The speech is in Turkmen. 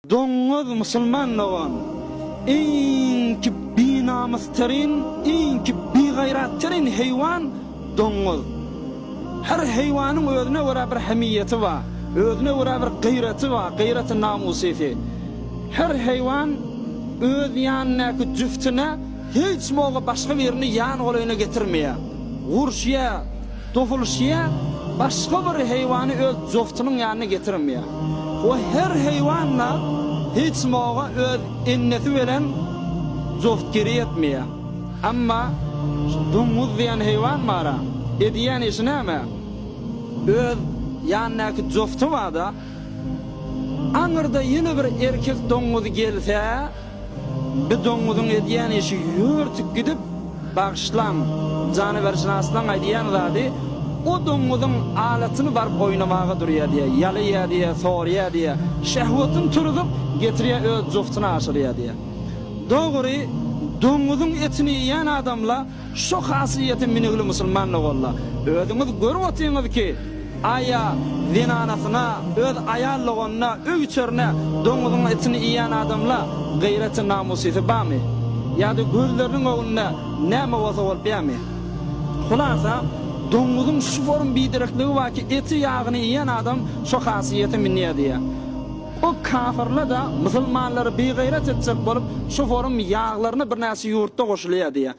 Doňuz musulman nogan inki binamastaryn, inki bigaýrattaryn heýwan doňuz. Her heýwanyň özüne göre bir hamiýeti bar, özüne göre bir gyrety bar, gyrety namusy. Her heýwan öz ýanyna jüftine hiç moga başga birini ýan golayna getirmeýär. Gurşya, tofulşya başga bir heýwany öz jüftynyň ýanyna getirmeýär. O her heýwanla hiç moga öz enneti bilen jüftgiri etmeýär. Amma doňuz diýen heýwan mara, ediýän işi näme? Öz ýanyna jüfty barda, aňyrda ýene bir erkek doňuz gelse, bir doňuzyň ediýän işi ýörtük gidip bagşlan, janybersynasdan aýdýan zady, o doňuzyň alatyny barp oýnamaga durýar diýe, ýalyýar diýe, soýýar diýe, şähwetini türüp getirýär öz juftyny aşyrýar diýe. Dogry, doňuzyň etini ýan adamlar şu hasyýeti minigli musulmanlyk bollar. Özüňiz görüp otyňyz ki, aya zinanasyna, öz aýallygyna, öýçerine doňuzyň etini ýan adamlar gaýraty namusy barmy? Ýa-da gözleriniň öňünde näme bolsa bolup ýamy? Hulasa doňuzyň şu form bidirekligi bar ki, eti ýagyny ýan adam şu hasyýeti minýär diýe. O kafirler da musulmanlary begaýrat etsek bolup şu form ýaglaryny bir näse ýurtda goşulýar diýe.